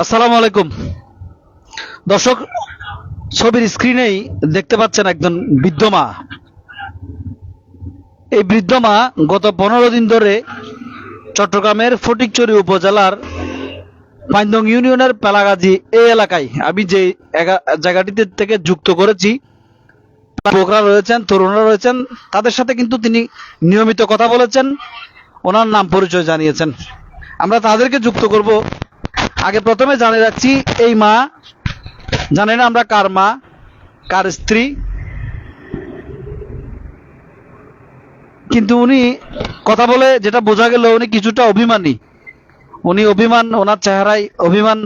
আসসালামু আলাইকুম দর্শক, ছবির স্ক্রিনেই দেখতে পাচ্ছেন একজন বৃদ্ধ মা। এই বৃদ্ধ মা গত 15 দিন ধরে চট্টগ্রামের ফটিকছড়ি উপজেলার পাইন্দং ইউনিয়নের পেলাগাজী এই এলাকায় আমি যে জায়গাটিতে থেকে যুক্ত করেছি, যুবকরা রয়েছেন, তরুণরা রয়েছেন, তাদের সাথে কিন্তু তিনি নিয়মিত কথা বলেছেন, ওনার নাম পরিচয় জানিয়েছেন। আমরা তাদেরকে যুক্ত করব। আগে প্রথমে জানিয়ে রাখছি, এই মা জানেন আমরা কার মা, কার স্ত্রী, কিন্তু উনি কথা বলে যেটা বোঝা গেল উনি কিছুটা অভিমানী। উনি অভিমান, ওনার চেহারায় অভিমান।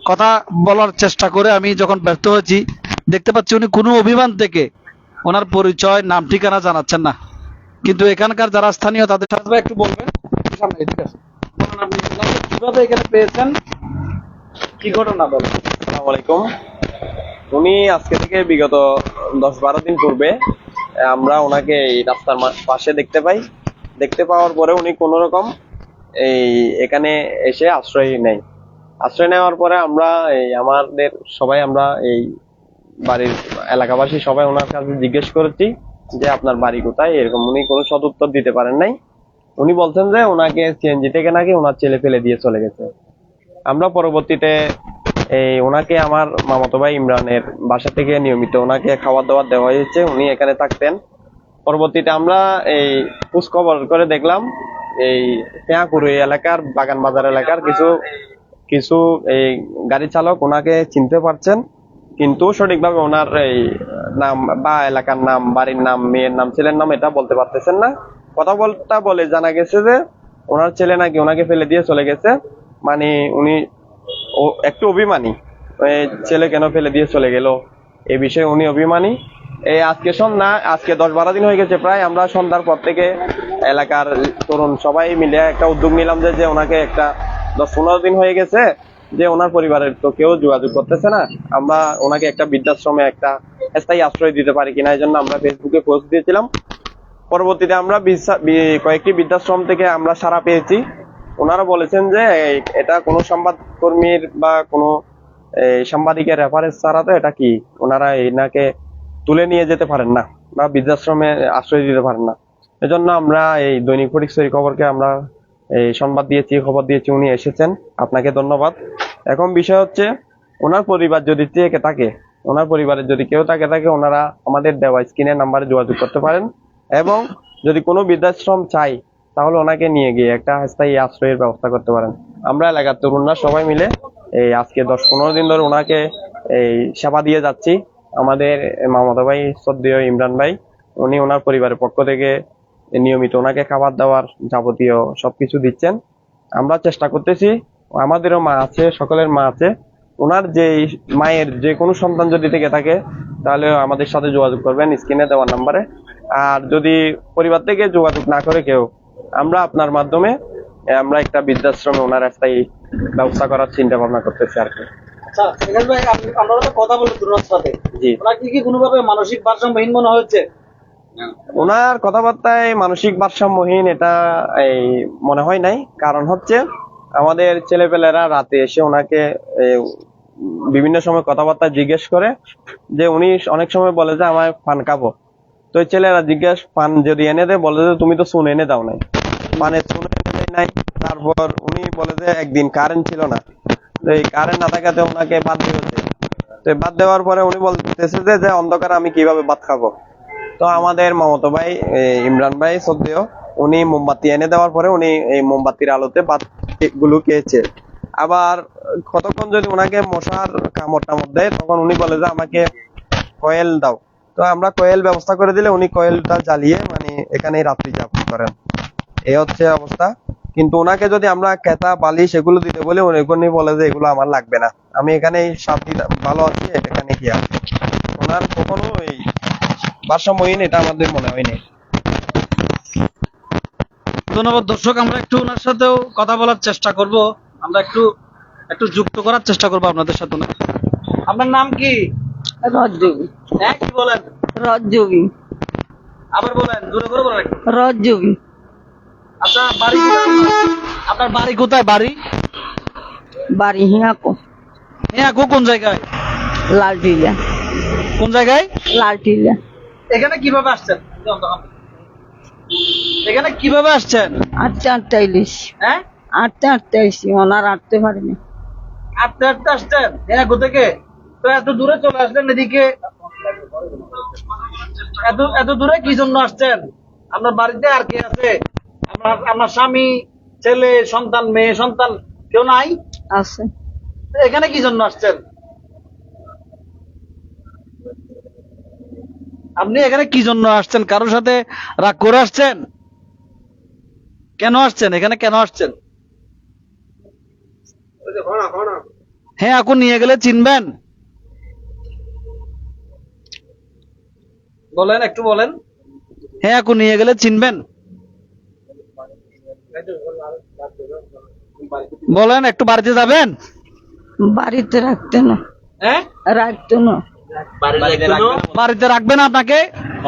কথা বলার চেষ্টা করে আমি যখন ব্যর্থ হয়েছি, দেখতে পাচ্ছি উনি কোনো অভিমান থেকে ওনার পরিচয়, নাম ঠিকানা জানাচ্ছেন না। কিন্তু এখানকার যারা স্থানীয় তাদের সাথে একটু বলবেন। সামনে এদিকে আসুন। বলুন আপনি ওনাকে কিভাবে এখানে পেয়েছেন, কি ঘটনা বলেন। আসসালামু আলাইকুম। উনি আজকে থেকে বিগত 10-12 দিন পূর্বে আমরা ওনাকে এই রাস্তার পাশে দেখতে পাওয়ার পরে উনি কোন রকম এখানে এসে আশ্রয় নেওয়ার পরে আমরা আমাদের সবাই, আমরা এই বাড়ির এলাকাবাসী সবাই ওনার কাছে জিজ্ঞেস করেছি যে আপনার বাড়ি কোথায়। এরকম উনি কোনো সদুত্তর দিতে পারেন নাই। উনি বলছেন যে ওনাকে সিএনজি থেকে নাকি ওনার ছেলে ফেলে দিয়ে চলে গেছে। আমরা পরবর্তীতে ওনাকে আমার মামাতো ভাই ইমরানের বাসা থেকে নিয়মিত ওনাকে খাবার দাবার দেওয়া হয়েছে, উনি এখানে থাকতেন। পরবর্তীতে আমরা এই খোঁজ খবর করে দেখলাম এই পেয়াকুর এলাকার, বাগান বাজার এলাকার কিছু এই গাড়ি চালক ওনাকে চিনতে পারছেন, কিন্তু সঠিকভাবে ওনার এই নাম বা এলাকার নাম, বাড়ির নাম, মেয়ের নাম, ছেলের নাম এটা বলতে পারতেছেন না। কথা বলে জানা গেছে যে ওনার ছেলে নাকি ওনাকে ফেলে দিয়ে চলে গেছে। মানে উনি একটু অভিমানী, ছেলে কেন ফেলে দিয়ে চলে গেল এই বিষয়ে উনি অভিমানী। আজকে 10-12 দিন হয়ে গেছে প্রায়। আমরা সন্ধ্যার পর থেকে এলাকার তরুণ সবাই মিলে একটা উদ্যোগ নিলাম যে ওনাকে একটা 10-15 দিন হয়ে গেছে যে ওনার পরিবারের তো কেউ যোগাযোগ করতেছে না, আমরা ওনাকে একটা বৃদ্ধাশ্রমে একটা স্থায়ী আশ্রয় দিতে পারি কিনা, এই জন্য আমরা ফেসবুকে পোস্ট দিয়েছিলাম। পরবর্তীতে আমরা কয়েকটি বৃদ্ধাশ্রম থেকে আমরা সাড়া পেয়েছি। ওনারা বলেছেন যে এটা কোনো সংবাদ কর্মীর বা কোনো সাংবাদিকের রেফারেন্স ছাড়া তো এটা কি, ওনারা এনাকে তুলে নিয়ে যেতে পারেন না বা বৃদ্ধাশ্রমে আশ্রয় দিতে পারেন না। এজন্য আমরা এই দৈনিক ফটিকছড়ি খবরকে আমরা এই সংবাদ দিয়েছি, খবর দিয়েছি, উনি এসেছেন, আপনাকে ধন্যবাদ। এখন বিষয় হচ্ছে ওনার পরিবার যদি থাকে, ওনার পরিবারের যদি কেউ থাকে ওনারা আমাদের দেওয়া স্ক্রিনের নাম্বারে যোগাযোগ করতে পারেন, এবং যদি কোনো বৃদ্ধাশ্রম চাই তাহলে ওনাকে নিয়ে গিয়ে একটা স্থায়ী আশ্রয়ের ব্যবস্থা করতে পারেন। আমরা এলাকার তরুণরা সবাই মিলে এই আজকে 10-15 দিন ধরে ওনাকে এই সেবা দিয়ে যাচ্ছি। আমাদের মামাতো ভাই শ্রদ্ধেয় ইমরান ভাই, উনি ওনার পরিবারের পক্ষ থেকে নিয়মিত ওনাকে খাবার দাবার যাবতীয় সবকিছু দিচ্ছেন। আমরা চেষ্টা করতেছি, আমাদেরও মা আছে, সকলের মা আছে, ওনার যে মায়ের যে কোনো সন্তান যদি থেকে থাকে তাহলে আমাদের সাথে যোগাযোগ করবেন স্ক্রিনে দেওয়ার নাম্বারে। আর যদি পরিবার থেকে যোগাযোগ না করে কেউ, আমরা আপনার মাধ্যমে আমরা একটা বৃদ্ধাশ্রমে ওনার স্থায়ী ব্যবস্থা করার চিন্তা ভাবনা করতেছি আর কি। আচ্ছা সেখানে ভাই, আমরা তো কথা বলি তরুণের সাথে, জি, ওনার কি কোনোভাবে মানসিক ভারসাম্যহীন মনে হচ্ছে? ওনার কথাবার্তায় মানসিক ভারসাম্যহীন এটা মনে হয় নাই। কারণ হচ্ছে আমাদের ছেলেপেলেরা রাতে এসে ওনাকে বিভিন্ন সময় কথাবার্তা জিজ্ঞেস করে যে উনি অনেক সময় বলে যে আমার পান খাবো। তো ছেলেরা পান যদি এনে দেয় বলে যে তুমি তো চুন এনে দাও নাই, পানের চুন এনে দেয় নাই। তারপর উনি বলে যে একদিন কারেন্ট ছিল না, তো এই কারেন্ট না থাকাতে ওনাকে বাদ দিয়েছে। তো বাদ দেওয়ার পরে উনি বলতেছে যে অন্ধকারে আমি কিভাবে ভাত খাবো। তো আমাদের মামাতো ভাই ইমরান ভাই শ্রদ্ধেয়, উনি মোমবাতি এনে দেওয়ার পরে উনি এই মোমবাতির আলোতে ভাত গুলো খেয়েছে। আবার কতক্ষণ যদি ওনাকে মশার কামড় দেয় তখন উনি বলে যে আমাকে কয়েল দাও। তো আমরা কয়েল ব্যবস্থা করে দিলে উনি কয়েলটা জ্বালিয়ে মানে এখানেই রাত্রি যাপন করেন। এই হচ্ছে অবস্থা। কিন্তু ওনাকে যদি আমরা কেতা বালিশ এগুলো দিতে বলি উনি বলে যে এগুলো আমার লাগবে না, আমি এখানেই শান্তি ভালো আছি, এখানে কি আছে। ওনার কখনো এই ভারসাম্যহীন এটা আমাদের মনে হয়নি। ধন্যবাদ দর্শক, আমরা একটু ওনার সাথেও কথা বলার চেষ্টা করব, আমরা একটু যুক্ত করার চেষ্টা করব আপনাদের সাথে। আপনার নাম কি? রজ্জবি। হ্যাঁ, কি বলেন? রজ্জবি। আবার বলেন, জোরে করে বলেন। রজ্জবি। আপনার বাড়ি কোথায়? আপনার বাড়ি কোথায়? বাড়ি বাড়ি হিয়াকো। হ্যাঁ আপু কোন জায়গায়? লালটিলা। কোন জায়গায়? লালটিলা। এখানে কিভাবে আসছেন? এখানে কিভাবে আসছেন? আটটা ইলিশ। হ্যাঁ আটটা আইসি, ওনার আটতে পারিনি। আটতে আটতে আসছেন হ্যাঁ থেকে? তো এত দূরে চলে আসলেন এদিকে, এত এত দূরে কি জন্য আসছেন? আপনার বাড়িতে আর কে আছে? আপনার স্বামী, ছেলে, সন্তান, মেয়ে সন্তান কেউ নাই? আছে। তো এখানে কি জন্য আসছেন? আপনি এখানে কি জন্য আসছেন? কারোর সাথে রাগ করে আসছেন? কেন আসছেন এখানে, কেন আসছেন? হ্যাঁ এখন নিয়ে গেলে চিনবেন? বলেন, একটু বলেন। হ্যাঁ এখন নিয়ে গেলে চিনবেন? বলেন, একটু বাড়িতে যাবেন? বাড়িতে রাখতে না। হ্যাঁ রাখতো না। বাড়িতে রাখবে না আপনাকে?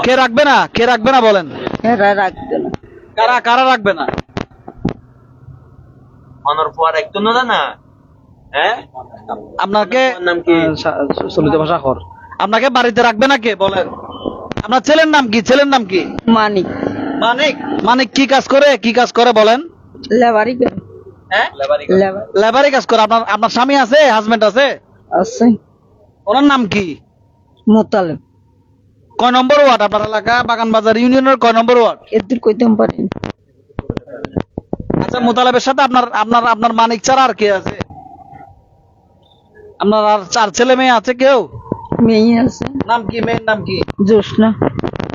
কে রাখবে না? কে রাখবে না বলেন? এরা রাখতো না। কারা কারা রাখবে না? আপনাকে নাম কি? চলিত ভাষা খর। আপনাকে বাড়িতে রাখবে না কে বলেন? আপনার ছেলের নাম কি? ছেলের নাম কি? মানিক। মানিক। মানিক কি কাজ করে? কি কাজ করে বলেন? লেবারি করে। হ্যাঁ লেবার। লেবারি কাজ করে। আপনার আপনার স্বামী আছে? হাজবেন্ড আছে? আছে। ওনার নাম কি? মোতালেব। কয় নম্বর ওয়ার্ড আপনার এলাকা? বাগানবাজার ইউনিয়নের কয় নম্বর ওয়ার্ড? এদের কইতে পারি। আচ্ছা মোতালেবের সাথে আপনার আপনার আপনার মানিক ছাড়া আর কে আছে? আপনার আর 4 ছেলে মেয়ে আছে কেউ? মেয়ে আছে। নাম কি? মেয়ের নাম কি? জোসনা।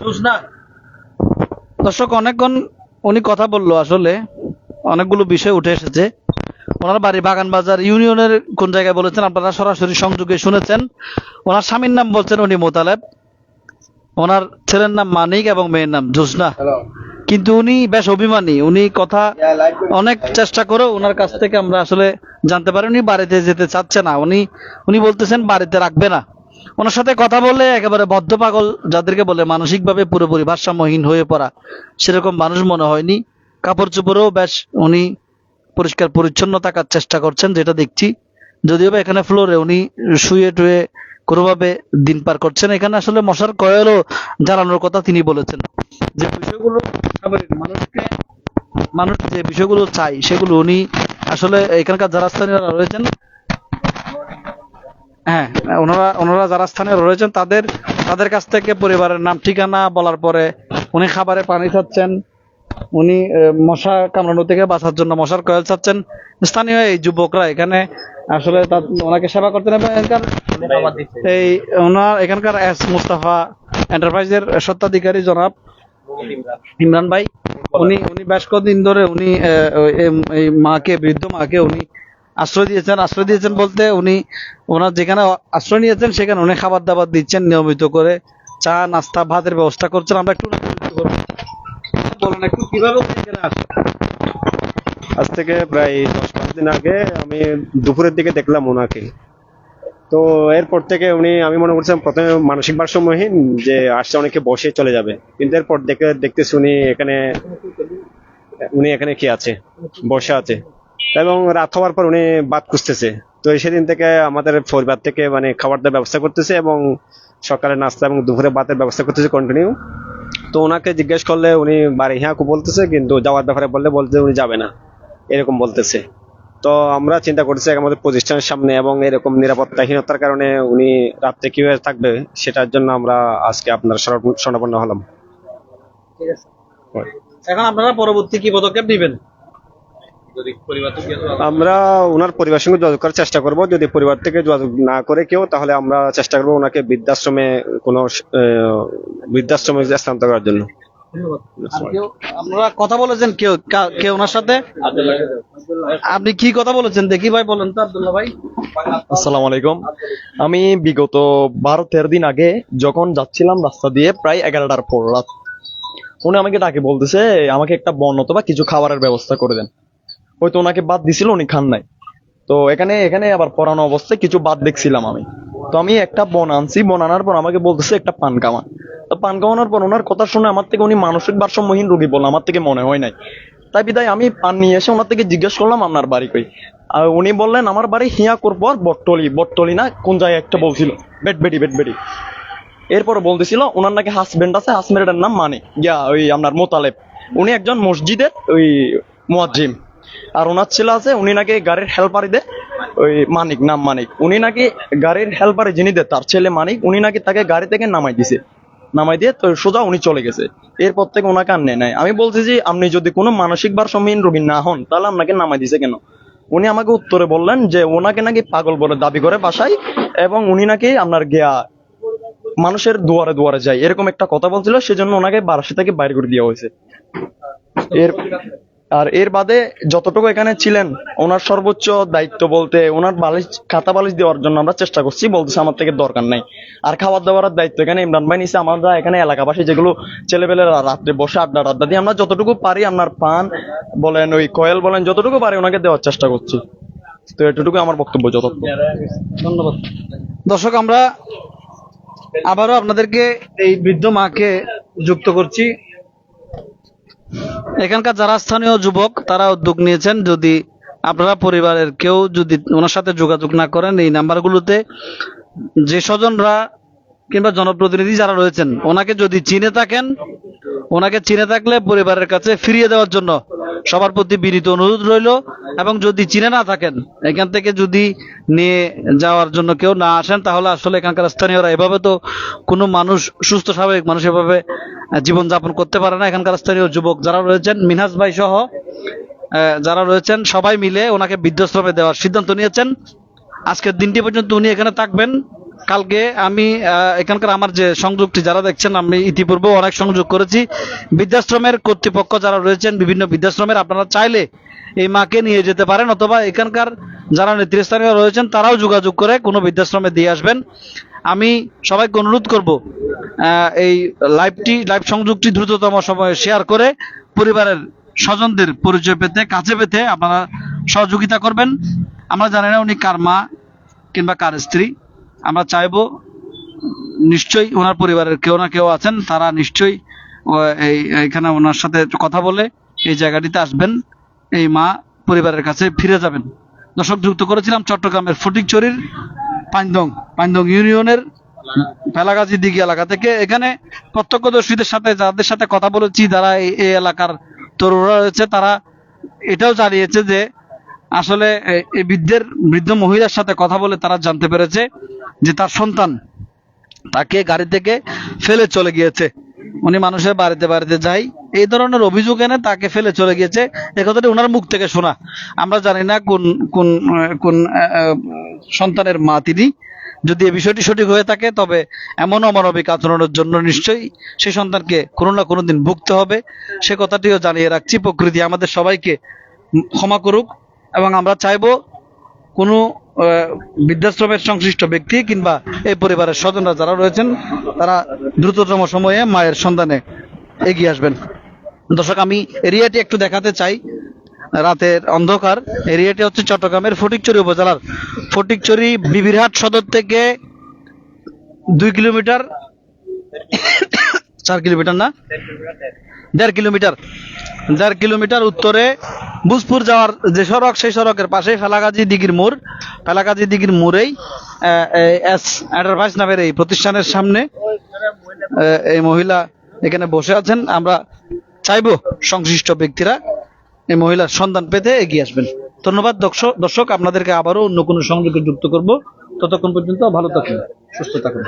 জোসনা। দর্শক অনেকক্ষণ উনি কথা বললো, আসলে অনেকগুলো বিষয় উঠে এসেছে। ওনার বাড়ি বাগানবাজার ইউনিয়নের কোন জায়গায় বলেছেন আপনারা সরাসরি সংযোগে শুনেছেন। ওনার স্বামীর নাম বলছেন উনি মোতালেব, ওনার ছেলের নাম মানিক এবং মেয়ের নাম জোসনা। কিন্তু উনি বেশ অভিমানী, উনি কথা অনেক চেষ্টা করে ওনার কাছ থেকে আমরা আসলে জানতে পারি উনি বাড়িতে যেতে চাচ্ছে না। উনি বলতেছেন বাড়িতে রাখবে না। ওনার সাথে কথা বলে একেবারে বদ্ধ পাগল যাদেরকে বলে মানসিকভাবে পুরোপুরি ভারসাম্যহীন হয়ে পড়া, সেরকম মানুষ মনে হয়নি। কাপড় চোপড়েও বেশ উনি পরিষ্কার পরিচ্ছন্ন থাকার চেষ্টা করছেন যেটা দেখছি। যদিও বা এখানে ফ্লোরে উনি শুয়ে টুয়ে কোনোভাবে দিন পার করছেন। এখানে আসলে মশার কয়েলও জ্বালানোর কথা তিনি বলেছেন। যে বিষয়গুলো স্বাভাবিক মানুষ যে বিষয়গুলো চাই সেগুলো উনি আসলে এখানকার যারা স্থানীয়রা রয়েছেন, হ্যাঁ ওনারা যারা স্থানীয় রয়েছেন তাদের কাছ থেকে পরিবারের নাম ঠিকানা বলার পরে উনি খাবারে পানি চাচ্ছেন, উনি মশা কামড়ানো থেকে বাঁচার জন্য মশার কয়েল চাচ্ছেন। স্থানীয় এই যুবকরা এখানে আসলে ওনাকে সেবা করতেন এবং এখানকার এস মুস্তাফা এন্টারপ্রাইজের স্বত্বাধিকারী জনাব ইমরান ভাই, উনি বেশ কদিন ধরে উনি এই মাকে, বৃদ্ধ মাকে উনি আশ্রয় দিয়েছেন বলতে উনি ওনার যেখানে আশ্রয় নিয়েছেন সেখানে উনি খাবার দাবার দিচ্ছেন নিয়মিত করে, চা নাস্তা ভাতের ব্যবস্থা করছেন। আমরা একটু বলেন একটু কিভাবে উনি এখানে আসেন? আজ থেকে প্রায় 10-5 দিন আগে আমি দুপুরের দিকে দেখলাম ওনাকে। তো এরপর থেকে আমি মনে করছিলাম প্রথমে মানসিক ভারসাম্যহীন, যে আসছে অনেকে বসে চলে যাবে, কিন্তু এরপর দেখতেছি উনি এখানে কি আছে, বসে আছে। এবং রাত হওয়ার পর উনি ভাত খুঁজতেছে। তো সেদিন থেকে আমাদের পরিবার থেকে খাবার দাবার ব্যবস্থা করতেছে এবং সকালে নাস্তা এবং দুপুরে ভাতের ব্যবস্থা করতেছে কন্টিনিউ। তো ওনাকে জিজ্ঞেস করলে উনি বাড়ি হ্যাঁ বলতেছে, কিন্তু যাওয়ার ব্যাপারে বলতে উনি যাবে না, এরকম বলতেছে। তো আমরা চিন্তা করছি আমাদের প্রতিষ্ঠানের সামনে এবং এরকম নিরাপত্তাহীনতার কারণে উনি রাত্রে কিভাবে থাকবে, সেটার জন্য আমরা আজকে আপনার শরণাপন্ন হলাম। ঠিক আছে, এখন আপনারা পরবর্তী কি পদক্ষেপ নেবেন? আমরা ওনার পরিবারের সঙ্গে যোগাযোগ করার চেষ্টা করব। যদি পরিবার থেকে যোগাযোগ না করে কেউ, তাহলে আমরা চেষ্টা করবো ওনাকে বৃদ্ধাশ্রমে স্থানান্তর করার জন্য। আপনারা কথা বলেছেন কেউ ওনার সাথে? আপনি কি কথা বলেছেন দেখি ভাই, বলেন তো আব্দুল্লাহ ভাই। আসসালামু আলাইকুম। আমি বিগত 12-13 দিন আগে যখন যাচ্ছিলাম রাস্তা দিয়ে, প্রায় 11টার পর রাত, উনি আমাকে ডাকে বলতেছে আমাকে একটা বন অথবা কিছু খাবারের ব্যবস্থা করে দেন। হয়তো ওনাকে বাদ দিছিল, উনি খান নাই। তো এখানে আবার পরানো অবস্থায় কিছু বাদ দেখছিলাম আমি। তো আমি একটা বন আনছি, বন আনার পর আমাকে বলতেছে একটা পান কামান। তো পান কামানোর পর ওনার কথা শুনে আমার থেকে উনি মানসিক ভারসাম্যহীন রোগী বলে আমার থেকে মনে হয় নাই। তাই বিদায় আমি পান নিয়ে এসে ওনার থেকে জিজ্ঞেস করলাম আপনার বাড়ি কই। আর উনি বললেন আমার বাড়ি হিয়াকুর পর বটতলি না কোন জায়গায় একটা বলছিল, বেটবেটি। এরপরে বলতেছিল ওনার নাকি হাজবেন্ড আছে, হাজবেন্ডের নাম মানিক, ওই আপনার মোতালেব। উনি একজন মসজিদের ওই মুয়াজ্জিম। আর ওনার ছেলে আছে, উনি নাকি গাড়ির হেল্পারি দেয়, ওই নাম মানিক। উনি নাকি গাড়ির হেল্পারি যিনি দেয় তার ছেলে মানিক, উনি নাকি তাকে গাড়ি থেকে নামাই দিয়ে তো সোজা উনি চলে গেছে। এরপর থেকে ওনাকে আর নেয় নাই। আমি বলছি যে আপনি যদি কোনো মানসিক ভারসাম্যহীন রোগী না হন তাহলে আপনাকে নামাই দিছে কেন? উনি আমাকে উত্তরে বললেন যে ওনাকে নাকি পাগল বলে দাবি করে বাসায়, এবং উনি নাকি আপনার মানুষের দুয়ারে যায় এরকম একটা কথা বলছিল, সেজন্য ওনাকে বারাসি থেকে বাইরে করে দেওয়া হয়েছে। এর বাদে যতটুকু এখানে ছিলেন ওনার সর্বোচ্চ দায়িত্ব বলতে ওনার খাতা বালিশ দেওয়ার জন্য আমরা চেষ্টা করছি, বলতেছে আমার থেকে দরকার নাই। আর খাবার দাবারের দায়িত্ব এখানে ইমরান ভাই নিছে। আমরা এখানে এলাকাবাসী যেগুলো ছেলেপেলেরা রাত্রে বসে আড্ডা দিয়ে আমরা যতটুকু পারি আপনার পান বলেন ওই কয়েল বলেন যতটুকু পারি ওনাকে দেওয়ার চেষ্টা করছি। তো এটুকু আমার বক্তব্য। ধন্যবাদ। দর্শক, আমরা আবারও আপনাদেরকে এই বৃদ্ধ মাকে যুক্ত করছি। এখানকার যারা স্থানীয় যুবক তারা উদ্যোগ নিয়েছেন, যদি আপনারা পরিবারের কেউ যদি ওনার সাথে যোগাযোগ না করেন, এই নাম্বারগুলোতে যে স্বজনরা কিংবা জনপ্রতিনিধি যারা রয়েছেন ওনাকে যদি চিনে থাকলে পরিবারের কাছে ফিরিয়ে দেওয়ার জন্য সবার প্রতি বিনীত অনুরোধ রইল। এবং যদি চিনে না থাকেন, এখান থেকে যদি নিয়ে যাওয়ার জন্য কেউ না আসেন, তাহলে আসলে এখানকার স্থানীয়রা, এভাবে তো কোনো মানুষ, সুস্থ স্বাভাবিক মানুষ এভাবে জীবনযাপন করতে পারে না। এখানকার স্থানীয় যুবক যারা রয়েছেন, মিনহাজ ভাই সহ যারা রয়েছেন, সবাই মিলে ওনাকে বৃদ্ধাশ্রমে দেওয়ার সিদ্ধান্ত নিয়েছেন। আজকের দিনটি পর্যন্ত উনি এখানে থাকবেন। কালকে আমি এখানকার আমার যে সংযোগটি যারা দেখছেন, আমি ইতিপূর্বে অনেক সংযোগ করেছি। বৃদ্ধাশ্রমের কর্তৃপক্ষ যারা রয়েছেন, বিভিন্ন বৃদ্ধাশ্রমের, আপনারা চাইলে এই মাকে নিয়ে যেতে পারেন, অথবা এখানকার যারা নেতৃস্থানীয় রয়েছেন তারাও যোগাযোগ করে কোনো বৃদ্ধাশ্রমে দিয়ে আসবেন। আমি সবাইকে অনুরোধ করব এই লাইভ সংযোগটি দ্রুততম সময়ে শেয়ার করে পরিবারের স্বজনদের পরিচয় পেতে, কাছে পেতে আপনারা সহযোগিতা করবেন। আমরা জানি না উনি কার মা কিংবা কার স্ত্রী। আমরা চাইবো নিশ্চয়ই ওনার পরিবারের কেউ না কেউ আছেন, তারা নিশ্চয়ই এইখানে ওনার সাথে কথা বলে এই জায়গাটিতে আসবেন, এই মা পরিবারের কাছে ফিরে যাবেন। দর্শক, যুক্ত করেছিলাম চট্টগ্রামের ফটিকছড়ির পাইন্দং ইউনিয়নের ফেলাগাজী দিঘি এলাকা থেকে। এখানে প্রত্যক্ষদর্শীদের সাথে, যাদের সাথে কথা বলেছি, যারা এই এলাকার তরুণরা রয়েছে, তারা এটাও জানিয়েছে যে আসলে এই বৃদ্ধ মহিলার সাথে কথা বলে তারা জানতে পেরেছে যে তার সন্তান তাকে গাড়ি থেকে ফেলে চলে গিয়েছে। উনি মানুষের বাড়িতে যাই এই ধরনের অভিযোগ এনে তাকে ফেলে চলে গিয়েছে। এ কথাটি ওনার মুখ থেকে শোনা। আমরা জানি না কোন সন্তানের মা তিনি। যদি এই বিষয়টি সঠিক হয়ে থাকে, তবে এমন অমানবিক আচরণের জন্য নিশ্চয়ই সেই সন্তানকে কোনো না কোনো দিন ভুগতে হবে, সে কথাটিও জানিয়ে রাখছি। প্রকৃতি আমাদের সবাইকে ক্ষমা করুক, এবং আমরা চাইবো কোনো বৃদ্ধাশ্রমের সংশ্লিষ্ট ব্যক্তি কিংবা এই পরিবারের স্বজনরা যারা রয়েছেন তারা দ্রুততম সময়ে মায়ের সন্ধানে এগিয়ে আসবেন। দর্শক, আমি এরিয়াটি একটু দেখাতে চাই। রাতের অন্ধকার। এরিয়াটি হচ্ছে চট্টগ্রামের ফটিকছড়ি উপজেলার ফটিকছড়ি বিবিরহাট সদর থেকে 2 কিলোমিটার, 4 কিলোমিটার না, 1.5 কিলোমিটার উত্তরে বুজপুর যাওয়ার যে সড়ক, সেই সড়কের পাশে ফেলাগাজী দিঘির মোড়েই এস এন্টারপ্রাইজ নামের এই প্রতিষ্ঠানের সামনে এই মহিলা এখানে বসে আছেন। আমরা চাইবো সংশ্লিষ্ট ব্যক্তিরা এই মহিলার সন্ধান পেতে এগিয়ে আসবেন। ধন্যবাদ দর্শক, আপনাদেরকে আবারও অন্য কোনো সংযোগে যুক্ত করব। ততক্ষণ পর্যন্ত ভালো থাকুন, সুস্থ থাকুন।